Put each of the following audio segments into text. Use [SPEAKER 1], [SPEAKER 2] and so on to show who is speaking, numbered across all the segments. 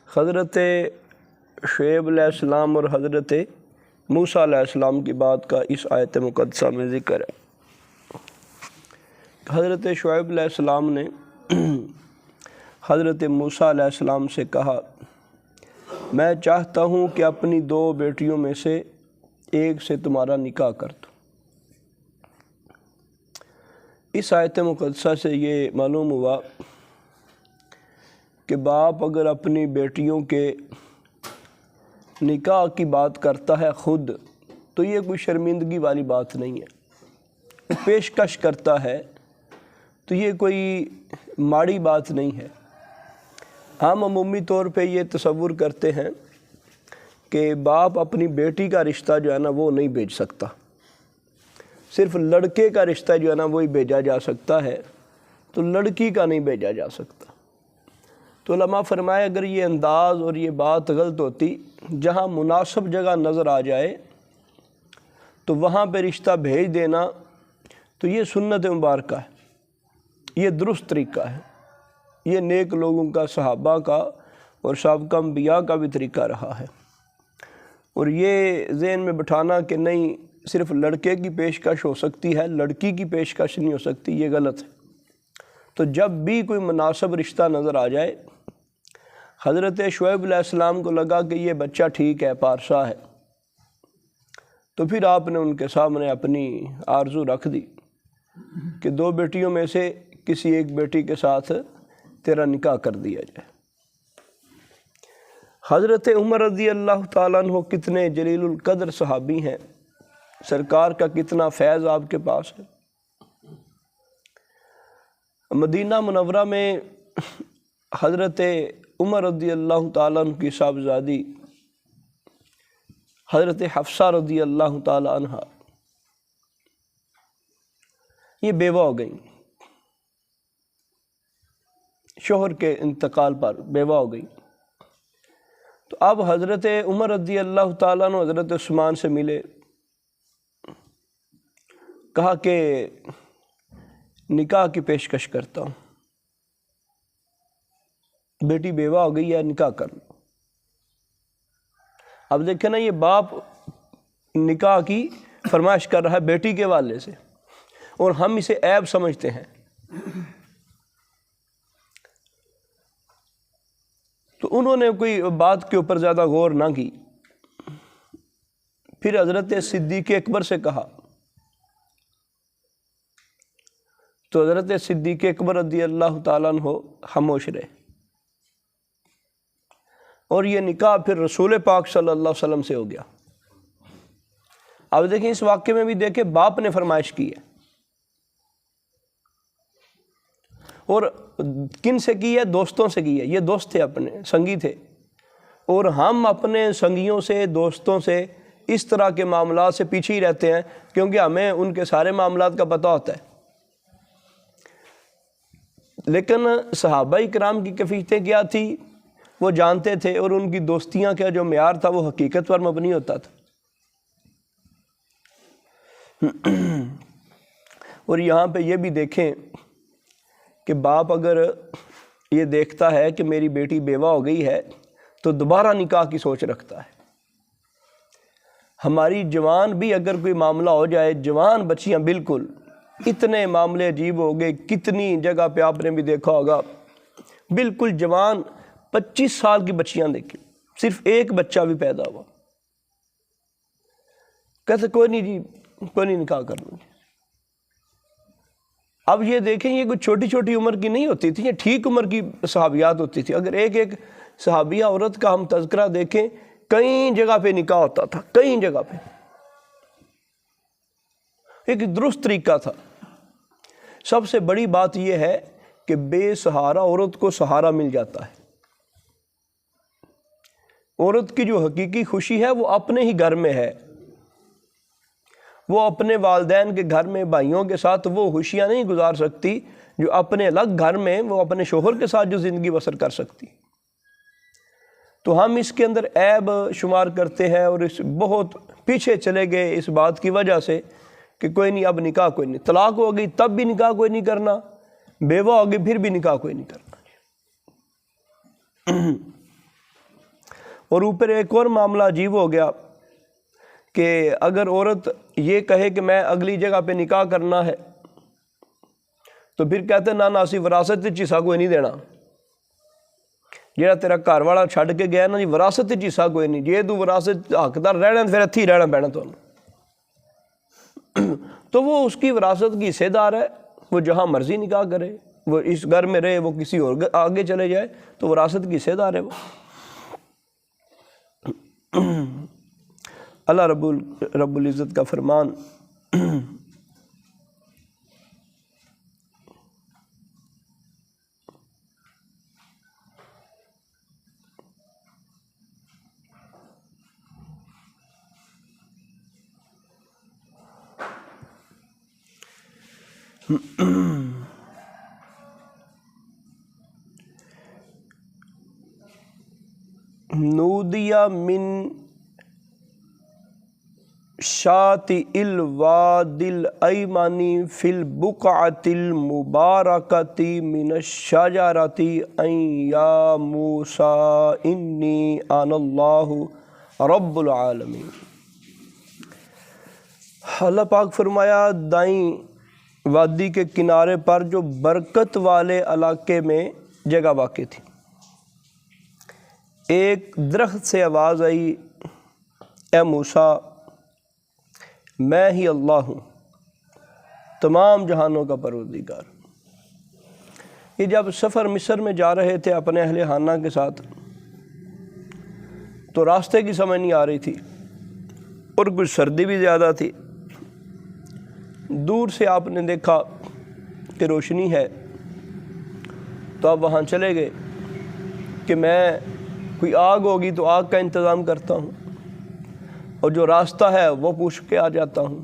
[SPEAKER 1] حضرت شعیب علیہ السلام اور حضرت موسیٰ علیہ السلام کی بات کا اس آیت مقدسہ میں ذکر ہے۔ حضرت شعیب علیہ السلام نے حضرت موسیٰ علیہ السلام سے کہا، میں چاہتا ہوں کہ اپنی 2 بیٹیوں میں سے ایک سے تمہارا نکاح کر دو۔ اس آیت مقدسہ سے یہ معلوم ہوا کہ باپ اگر اپنی بیٹیوں کے نکاح کی بات کرتا ہے خود تو یہ کوئی شرمندگی والی بات نہیں ہے، پیشکش کرتا ہے تو یہ کوئی ماڑی بات نہیں ہے۔ ہم عمومی طور پہ یہ تصور کرتے ہیں کہ باپ اپنی بیٹی کا رشتہ جو ہے نا وہ نہیں بھیج سکتا، صرف لڑکے کا رشتہ جو ہے نا وہی بھیجا جا سکتا ہے، تو لڑکی کا نہیں بھیجا جا سکتا۔ تو علماء فرمائے اگر یہ انداز اور یہ بات غلط ہوتی، جہاں مناسب جگہ نظر آ جائے تو وہاں پہ رشتہ بھیج دینا تو یہ سنت مبارکہ ہے، یہ درست طریقہ ہے، یہ نیک لوگوں کا، صحابہ کا اور سابقہ انبیاء کا بھی طریقہ رہا ہے۔ اور یہ ذہن میں بٹھانا کہ نہیں صرف لڑکے کی پیشکش ہو سکتی ہے، لڑکی کی پیشکش نہیں ہو سکتی، یہ غلط ہے۔ تو جب بھی کوئی مناسب رشتہ نظر آ جائے، حضرت شعیب علیہ السلام کو لگا کہ یہ بچہ ٹھیک ہے، پارسا ہے، تو پھر آپ نے ان کے سامنے اپنی آرزو رکھ دی کہ 2 بیٹیوں میں سے کسی ایک بیٹی کے ساتھ تیرا نکاح کر دیا جائے۔ حضرت عمر رضی اللہ تعالیٰ عنہ کتنے جلیل القدر صحابی ہیں، سرکار کا کتنا فیض آپ کے پاس ہے۔ مدینہ منورہ میں حضرت عمر رضی اللہ تعالیٰ عنہ کی صاحبزادی حضرت حفصہ رضی اللہ تعالیٰ عنہ یہ بیوہ ہو گئیں، شوہر کے انتقال پر بیوہ ہو گئی۔ تو اب حضرت عمر رضی اللہ تعالیٰ عنہ حضرت عثمان سے ملے، کہا کہ نکاح کی پیشکش کرتا ہوں، بیٹی بیوہ ہو گئی ہے، نکاح کر لو۔ اب دیکھیں نا، یہ باپ نکاح کی فرمائش کر رہا ہے بیٹی کے والے سے، اور ہم اسے عیب سمجھتے ہیں۔ تو انہوں نے کوئی بات کے اوپر زیادہ غور نہ کی، پھر حضرت صدیق اکبر سے کہا، تو حضرت صدیق اکبر رضی اللہ تعالیٰ عنہ خاموش رہے، اور یہ نکاح پھر رسول پاک صلی اللہ علیہ وسلم سے ہو گیا۔ اب دیکھیں اس واقعے میں بھی دیکھیں باپ نے فرمائش کی ہے، اور کن سے کی ہے؟ دوستوں سے کی ہے۔ یہ دوست تھے، اپنے سنگی تھے، اور ہم اپنے سنگیوں سے، دوستوں سے اس طرح کے معاملات سے پیچھے ہی رہتے ہیں، کیونکہ ہمیں ان کے سارے معاملات کا پتہ ہوتا ہے۔ لیکن صحابہ کرام کی کیفیتیں کیا تھی وہ جانتے تھے، اور ان کی دوستیاں کا جو معیار تھا وہ حقیقت پر مبنی ہوتا تھا۔ اور یہاں پہ یہ بھی دیکھیں کہ باپ اگر یہ دیکھتا ہے کہ میری بیٹی بیوہ ہو گئی ہے تو دوبارہ نکاح کی سوچ رکھتا ہے۔ ہماری جوان بھی اگر کوئی معاملہ ہو جائے، جوان بچیاں بالکل، اتنے معاملے عجیب ہو گئے، کتنی جگہ پہ آپ نے بھی دیکھا ہوگا، بالکل جوان 25 سال کی بچیاں دیکھیں، صرف ایک بچہ بھی پیدا ہوا، کہتے کوئی نہیں جی، کوئی نہیں، نکاح کر لوں گی۔ اب یہ دیکھیں یہ کوئی چھوٹی چھوٹی عمر کی نہیں ہوتی تھی، یہ ٹھیک عمر کی صحابیات ہوتی تھی۔ اگر ایک ایک صحابیہ عورت کا ہم تذکرہ دیکھیں، کئی جگہ پہ نکاح ہوتا تھا، کئی جگہ پہ، ایک درست طریقہ تھا۔ سب سے بڑی بات یہ ہے کہ بے سہارا عورت کو سہارا مل جاتا ہے۔ عورت کی جو حقیقی خوشی ہے وہ اپنے ہی گھر میں ہے، وہ اپنے والدین کے گھر میں بھائیوں کے ساتھ وہ خوشیاں نہیں گزار سکتی جو اپنے الگ گھر میں وہ اپنے شوہر کے ساتھ جو زندگی بسر کر سکتی۔ تو ہم اس کے اندر عیب شمار کرتے ہیں، اور اس بہت پیچھے چلے گئے اس بات کی وجہ سے کہ کوئی نہیں، اب نکاح کوئی نہیں، طلاق ہو گئی تب بھی نکاح کوئی نہیں کرنا، بیوہ ہو گئی پھر بھی نکاح کوئی نہیں کرنا۔ اور اوپر ایک اور معاملہ عجیب ہو گیا کہ اگر عورت یہ کہے کہ میں اگلی جگہ پہ نکاح کرنا ہے تو پھر کہتے ہیں نہ اسی وراثت وچ حصہ کوئی نہیں دینا، جہاں تیرا گھر والا چھڈ کے گیا نا جی وراثت وچ حصہ کوئی نہیں، جے تو وراثت حقدار رہنا پھر اتھی رہنا پینا تو تو وہ اس کی وراثت کی حصے دار ہے، وہ جہاں مرضی نکاح کرے، وہ اس گھر میں رہے، وہ کسی اور آگے چلے جائے تو وراثت کی حصے دار ہے وہ۔ اللہ رب العزت کا فرمان نودیا من شاط الواد الایمانی فی البقعۃ المبارکۃ من الشجرۃ ان یا موسیٰ انی انا اللہ رب العالمین۔ اللہ پاک فرمایا دائیں وادی کے کنارے پر جو برکت والے علاقے میں جگہ واقع تھی، ایک درخت سے آواز آئی، اے موسیٰ میں ہی اللہ ہوں، تمام جہانوں کا پروردگار۔ یہ جب سفر مصر میں جا رہے تھے اپنے اہل خانہ کے ساتھ تو راستے کی سمجھ نہیں آ رہی تھی اور کچھ سردی بھی زیادہ تھی۔ دور سے آپ نے دیکھا کہ روشنی ہے تو آپ وہاں چلے گئے کہ میں کوئی آگ ہوگی تو آگ کا انتظام کرتا ہوں اور جو راستہ ہے وہ پوچھ کے آ جاتا ہوں۔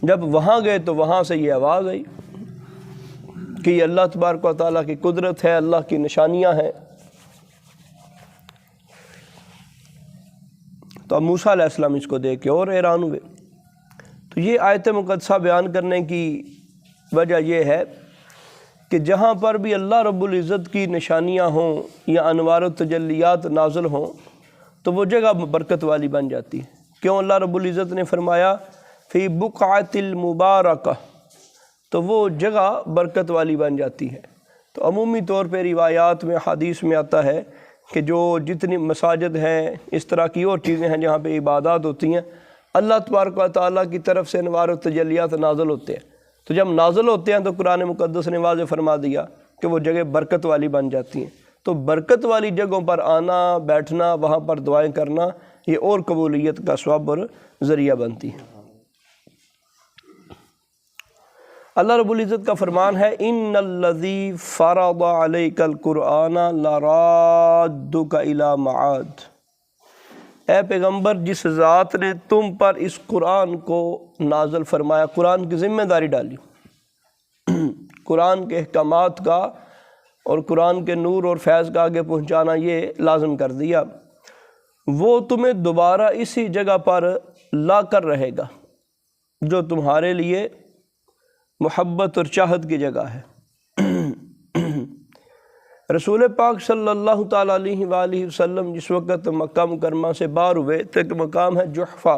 [SPEAKER 1] جب وہاں گئے تو وہاں سے یہ آواز آئی کہ یہ اللہ تبارک و تعالیٰ کی قدرت ہے، اللہ کی نشانیاں ہیں۔ تو اب موسیٰ علیہ السلام اس کو دیکھ کے اور حیران ہوئے۔ تو یہ آیت مقدسہ بیان کرنے کی وجہ یہ ہے کہ جہاں پر بھی اللہ رب العزت کی نشانیاں ہوں یا انوار و تجلیات نازل ہوں تو وہ جگہ برکت والی بن جاتی ہے۔ کیوں؟ اللہ رب العزت نے فرمایا فی بقعۃ المبارکہ، تو وہ جگہ برکت والی بن جاتی ہے۔ تو عمومی طور پہ روایات میں حدیث میں آتا ہے کہ جو جتنی مساجد ہیں، اس طرح کی اور چیزیں ہیں جہاں پہ عبادات ہوتی ہیں، اللہ تبارک و تعالیٰ کی طرف سے انوار و تجلیات نازل ہوتے ہیں۔ تو جب نازل ہوتے ہیں تو قرآن مقدس نے واضح فرما دیا کہ وہ جگہ برکت والی بن جاتی ہیں۔ تو برکت والی جگہوں پر آنا، بیٹھنا، وہاں پر دعائیں کرنا، یہ اور قبولیت کا سبب اور ذریعہ بنتی ہے۔ اللہ رب العزت کا فرمان ہے ان الذی فرض علیک القرآن لرادک الی معاد۔ اے پیغمبر، جس ذات نے تم پر اس قرآن کو نازل فرمایا، قرآن کی ذمہ داری ڈالی، قرآن کے احکامات کا اور قرآن کے نور اور فیض کا آگے پہنچانا یہ لازم کر دیا، وہ تمہیں دوبارہ اسی جگہ پر لا کر رہے گا جو تمہارے لیے محبت اور چاہت کی جگہ ہے۔ رسول پاک صلی اللہ تعالیٰ علیہ وآلہ وسلم جس وقت مکہ مکرمہ سے باہر ہوئے تو ایک مقام ہے جحفہ،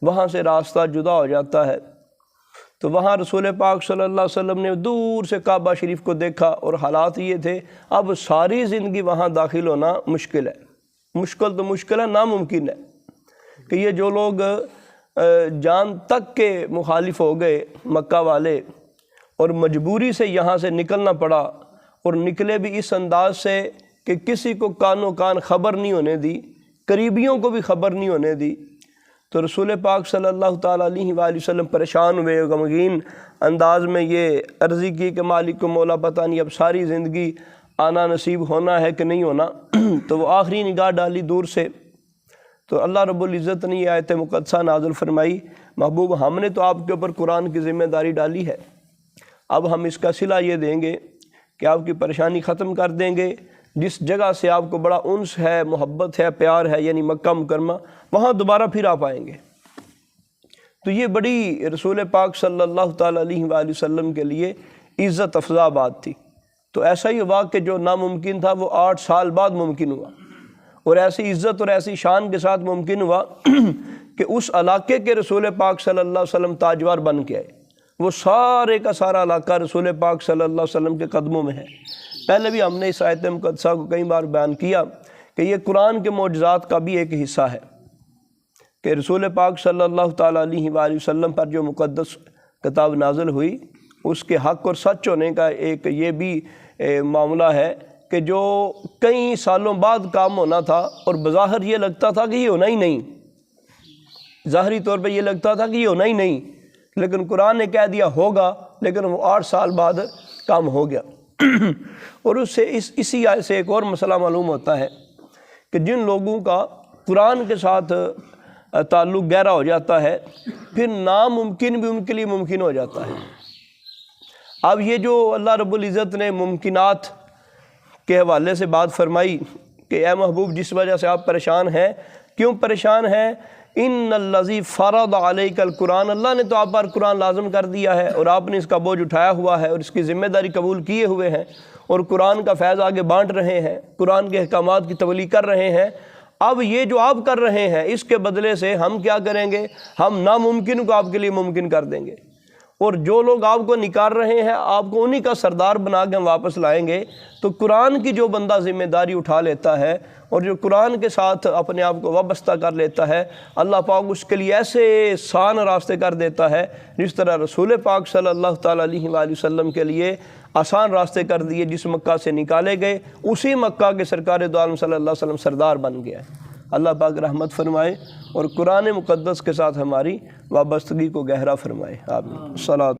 [SPEAKER 1] وہاں سے راستہ جدا ہو جاتا ہے۔ تو وہاں رسول پاک صلی اللہ علیہ وسلم نے دور سے کعبہ شریف کو دیکھا اور حالات یہ تھے اب ساری زندگی وہاں داخل ہونا مشکل ہے، مشکل تو مشکل ہے، ناممکن ہے کہ یہ جو لوگ جان تک کے مخالف ہو گئے مکہ والے اور مجبوری سے یہاں سے نکلنا پڑا، اور نکلے بھی اس انداز سے کہ کسی کو کانوں کان خبر نہیں ہونے دی، قریبیوں کو بھی خبر نہیں ہونے دی، تو رسول پاک صلی اللہ تعالیٰ علیہ وآلہ وسلم پریشان ہوئے، غمگین انداز میں یہ عرضی کی کہ مالک کو مولا پتہ نہیں اب ساری زندگی آنا نصیب ہونا ہے کہ نہیں ہونا۔ تو وہ آخری نگاہ ڈالی دور سے، تو اللہ رب العزت نے یہ آیت مقدسہ نازل فرمائی، محبوب ہم نے تو آپ کے اوپر قرآن کی ذمہ داری ڈالی ہے، اب ہم اس کا صلہ یہ دیں گے کہ آپ کی پریشانی ختم کر دیں گے، جس جگہ سے آپ کو بڑا انس ہے، محبت ہے، پیار ہے، یعنی مکہ مکرمہ، وہاں دوبارہ پھر آپ آئیں گے۔ تو یہ بڑی رسول پاک صلی اللہ تعالیٰ علیہ وآلہ وسلم کے لیے عزت افزا بات تھی تو ایسا ہی ہوا کہ جو ناممکن تھا وہ 8 سال بعد ممکن ہوا، اور ایسی عزت اور ایسی شان کے ساتھ ممکن ہوا کہ اس علاقے کے رسول پاک صلی اللہ علیہ وسلم تاجور بن کے آئے۔ وہ سارے کا سارا علاقہ رسول پاک صلی اللہ علیہ وسلم کے قدموں میں ہے۔ پہلے بھی ہم نے اس آیت مقدسہ کو کئی بار بیان کیا کہ یہ قرآن کے معجزات کا بھی ایک حصہ ہے کہ رسول پاک صلی اللہ تعالیٰ علیہ وآلہ وسلم پر جو مقدس کتاب نازل ہوئی اس کے حق اور سچ ہونے کا ایک یہ بھی معاملہ ہے کہ جو کئی سالوں بعد کام ہونا تھا، اور بظاہر یہ لگتا تھا کہ یہ ہونا ہی نہیں، ظاہری طور پہ یہ لگتا تھا کہ یہ ہونا ہی نہیں، لیکن قرآن نے کہہ دیا ہوگا، لیکن وہ 8 سال بعد کام ہو گیا۔ اور اس سے اسی آیت سے ایک اور مسئلہ معلوم ہوتا ہے کہ جن لوگوں کا قرآن کے ساتھ تعلق گہرا ہو جاتا ہے پھر ناممکن بھی ان کے لیے ممکن ہو جاتا ہے۔ اب یہ جو اللہ رب العزت نے ممکنات کے حوالے سے بات فرمائی کہ اے محبوب جس وجہ سے آپ پریشان ہیں، کیوں پریشان ہیں؟ ان الذی فرض علیک القرآن، اللہ نے تو آپ پر قرآن لازم کر دیا ہے اور آپ نے اس کا بوجھ اٹھایا ہوا ہے اور اس کی ذمہ داری قبول کیے ہوئے ہیں، اور قرآن کا فیض آگے بانٹ رہے ہیں، قرآن کے احکامات کی تبلیغ کر رہے ہیں۔ اب یہ جو آپ کر رہے ہیں اس کے بدلے سے ہم کیا کریں گے؟ ہم ناممکن کو آپ کے لیے ممکن کر دیں گے، اور جو لوگ آپ کو نکال رہے ہیں آپ کو انہی کا سردار بنا کے ہم واپس لائیں گے۔ تو قرآن کی جو بندہ ذمہ داری اٹھا لیتا ہے اور جو قرآن کے ساتھ اپنے آپ کو وابستہ کر لیتا ہے، اللہ پاک اس کے لیے ایسے آسان راستے کر دیتا ہے جس طرح رسول پاک صلی اللہ تعالیٰ علیہ وآلہ وسلم کے لیے آسان راستے کر دیے۔ جس مکہ سے نکالے گئے اسی مکہ کے سرکار دو عالم صلی اللہ علیہ وسلم سردار بن گیا ہے۔ اللہ پاک رحمت فرمائے اور قرآن مقدس کے ساتھ ہماری وابستگی کو گہرا فرمائے۔ آمین۔ صلاۃ